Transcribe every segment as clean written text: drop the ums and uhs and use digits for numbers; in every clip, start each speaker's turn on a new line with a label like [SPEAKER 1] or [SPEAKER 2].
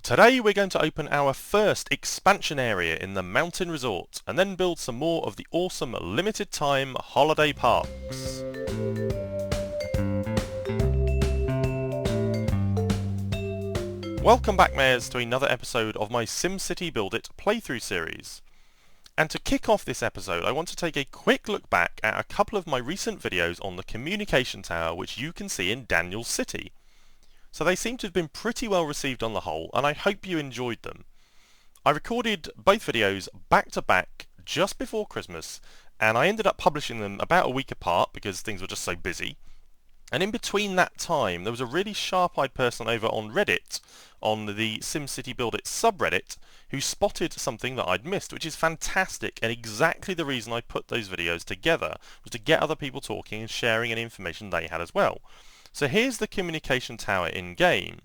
[SPEAKER 1] Today we're going to open our first expansion area in the mountain resort and then build some more of the awesome limited time holiday parks. Welcome back, Mayors, to another episode of my SimCity BuildIt playthrough series. And to kick off this episode, I want to take a quick look back at a couple of my recent videos on the communication tower which you can see in Daniel's City. So they seem to have been pretty well received on the whole, and I hope you enjoyed them. I recorded both videos back to back just before Christmas, and I ended up publishing them about a week apart because things were just so busy. And in between that time, there was a really sharp-eyed person over on Reddit, on the SimCity BuildIt subreddit, who spotted something that I'd missed, which is fantastic, and exactly the reason I put those videos together, was to get other people talking and sharing any information they had as well. So here's the communication tower in-game,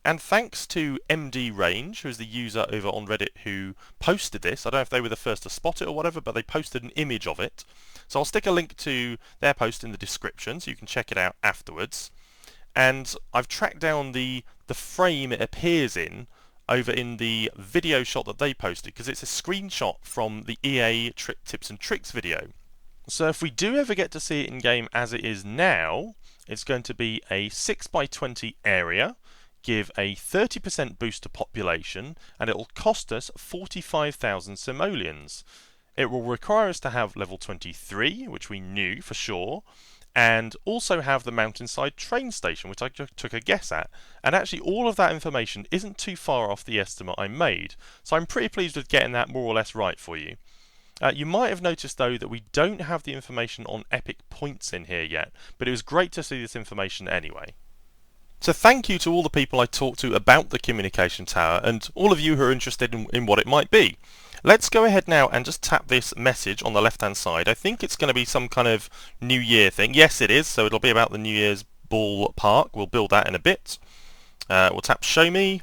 [SPEAKER 1] and thanks to MD Range, who's the user over on Reddit who posted this. I don't know if they were the first to spot it or whatever, but they posted an image of it. So I'll stick a link to their post in the description so you can check it out afterwards. And I've tracked down the frame it appears in over in the video shot that they posted, because it's a screenshot from the EA Tips and Tricks video. So if we do ever get to see it in game as it is now, it's going to be a 6x20 area, give a 30% boost to population, and it will cost us 45,000 simoleons. It will require us to have level 23, which we knew for sure, and also have the mountainside train station, which I took a guess at. And actually all of that information isn't too far off the estimate I made, so I'm pretty pleased with getting that more or less right for you. You might have noticed though that we don't have the information on epic points in here yet, but it was great to see this information anyway. So thank you to all the people I talked to about the communication tower, and all of you who are interested in what it might be. Let's go ahead now and just tap this message on the left hand side. I think it's going to be some kind of New Year thing. Yes, it is, so it'll be about the New Year's Ball Park. We'll build that in a bit. We'll tap show me,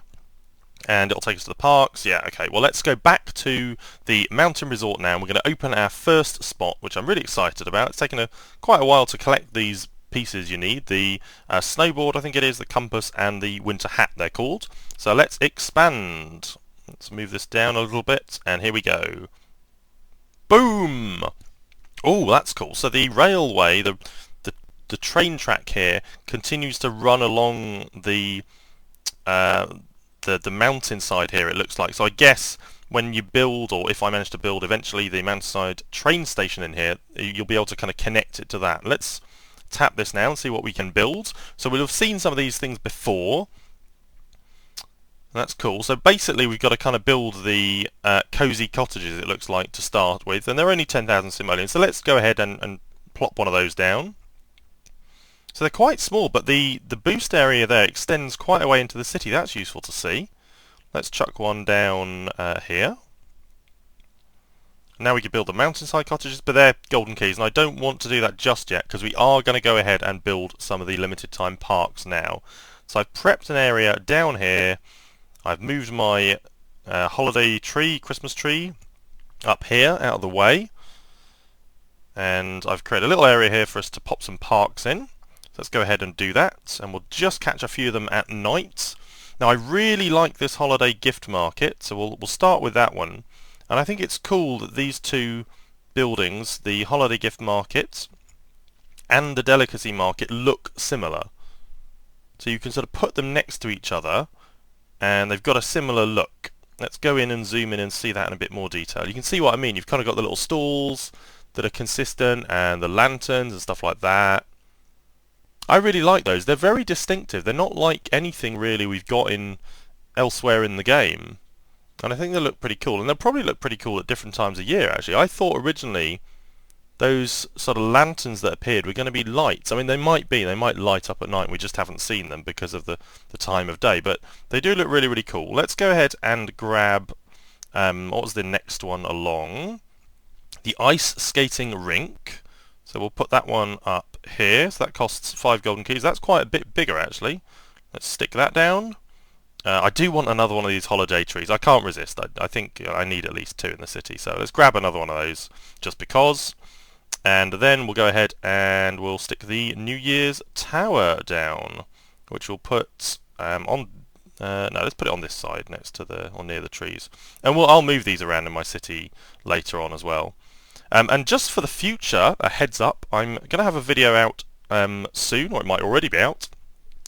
[SPEAKER 1] and it'll take us to the parks. Yeah, okay, well let's go back to the mountain resort now. We're going to open our first spot, which I'm really excited about. It's taken quite a while to collect these pieces you need. The snowboard, I think it is, the compass, and the winter hat they're called. So let's expand. Let's move this down a little bit, and here we go. Boom! Oh, that's cool. So the railway, the train track here, continues to run along the mountainside here, it looks like. So I guess when you build, or if I manage to build eventually the mountainside train station in here, you'll be able to kind of connect it to that. Let's tap this now and see what we can build. So we'll have seen some of these things before. That's cool. So basically we've got to kind of build the cozy cottages, it looks like, to start with, and they're only 10,000 simoleons. So let's go ahead and plop one of those down. So they're quite small, but the boost area there extends quite a way into the city. That's useful to see. Let's chuck one down here. Now we can build the mountainside cottages, but they're golden keys, and I don't want to do that just yet because we are going to go ahead and build some of the limited time parks now. So I've prepped an area down here. I've moved my holiday tree, Christmas tree, up here out of the way, and I've created a little area here for us to pop some parks in. So let's go ahead and do that, and we'll just catch a few of them at night. Now I really like this holiday gift market, so we'll start with that one. And I think it's cool that these two buildings, the holiday gift market and the delicacy market, look similar. So you can sort of put them next to each other, and they've got a similar look. Let's go in and zoom in and see that in a bit more detail. You can see what I mean. You've kind of got the little stalls that are consistent, and the lanterns and stuff like that. I really like those. They're very distinctive. They're not like anything really we've got in elsewhere in the game. And I think they look pretty cool. And they'll probably look pretty cool at different times of year, actually. I thought originally those sort of lanterns that appeared were going to be lights. I mean, they might be. They might light up at night. We just haven't seen them because of the time of day. But they do look really, really cool. Let's go ahead and grab, what was the next one along? The ice skating rink. So we'll put that one up here. So that costs 5 golden keys. That's quite a bit bigger, actually. Let's stick that down. I do want another one of these holiday trees. I can't resist. I think I need at least 2 in the city. So let's grab another one of those just because. And then we'll go ahead and we'll stick the New Year's Tower down, which we'll put on No, let's put it on this side next to the, or near the trees. And I'll move these around in my city later on as well. And just for the future, a heads up, I'm going to have a video out soon, or it might already be out,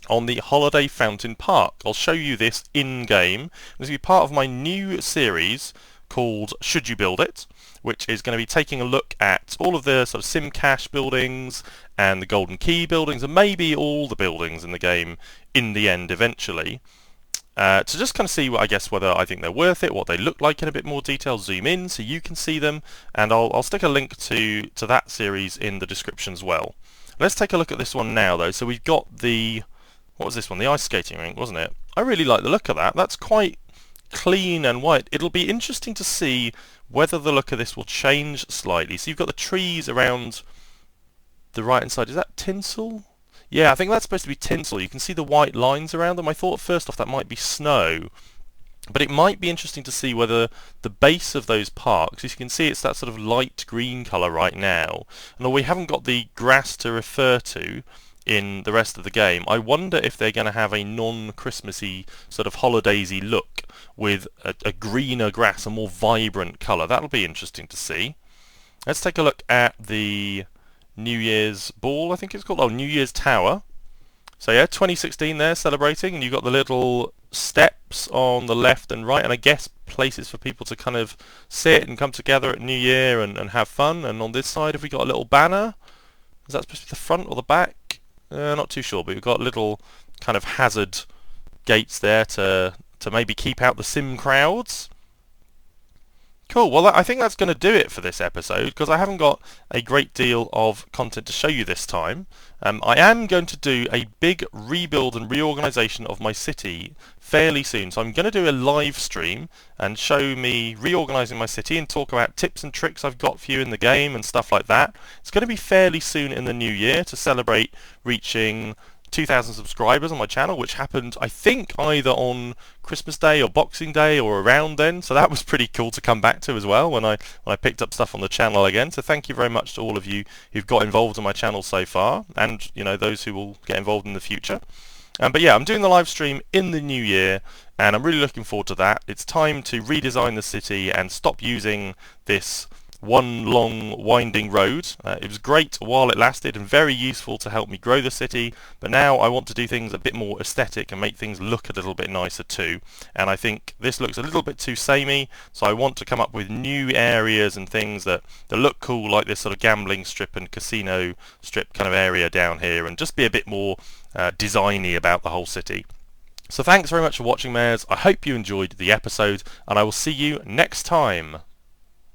[SPEAKER 1] on the Holiday Fountain Park. I'll show you this in-game. This will be part of my new series called Should You Build It, which is going to be taking a look at all of the sort of sim cache buildings and the Golden Key buildings, and maybe all the buildings in the game in the end eventually. To just kind of see, I guess, whether I think they're worth it, what they look like in a bit more detail, zoom in so you can see them, and I'll stick a link to that series in the description as well. Let's take a look at this one now though. So we've got the, what was this one? The ice skating rink, wasn't it? I really like the look of that. That's quite clean and white. It'll be interesting to see whether the look of this will change slightly. So you've got the trees around the right hand side. Is that tinsel? Yeah, I think that's supposed to be tinsel. You can see the white lines around them. I thought first off that might be snow, but it might be interesting to see whether the base of those parks, as you can see, it's that sort of light green colour right now, and although we haven't got the grass to refer to in the rest of the game, I wonder if they're going to have a non-Christmassy sort of holidaysy look with a greener grass, a more vibrant colour. That'll be interesting to see. Let's take a look at the New Year's Ball, I think it's called. Oh, New Year's Tower. So yeah, 2016 there, celebrating, and you've got the little steps on the left and right, and I guess places for people to kind of sit and come together at New Year and have fun. And on this side, have we got a little banner? Is that supposed to be the front or the back? Not too sure, but we've got little kind of hazard gates there to maybe keep out the sim crowds. Cool, well I think that's going to do it for this episode, because I haven't got a great deal of content to show you this time. I am going to do a big rebuild and reorganisation of my city fairly soon, so I'm going to do a live stream and show me reorganising my city and talk about tips and tricks I've got for you in the game and stuff like that. It's going to be fairly soon in the new year to celebrate reaching 2,000 subscribers on my channel, which happened I think either on Christmas Day or Boxing Day or around then, so that was pretty cool to come back to as well when I picked up stuff on the channel again. So thank you very much to all of you who've got involved in my channel so far, and you know, those who will get involved in the future. But yeah, I'm doing the live stream in the new year, and I'm really looking forward to that. It's time to redesign the city and stop using this one long winding road. It was great while it lasted and very useful to help me grow the city, but now I want to do things a bit more aesthetic and make things look a little bit nicer too, and I think this looks a little bit too samey, so I want to come up with new areas and things that look cool, like this sort of gambling strip and casino strip kind of area down here, and just be a bit more designy about the whole city. So thanks very much for watching, Mares. I hope you enjoyed the episode, and I will see you next time.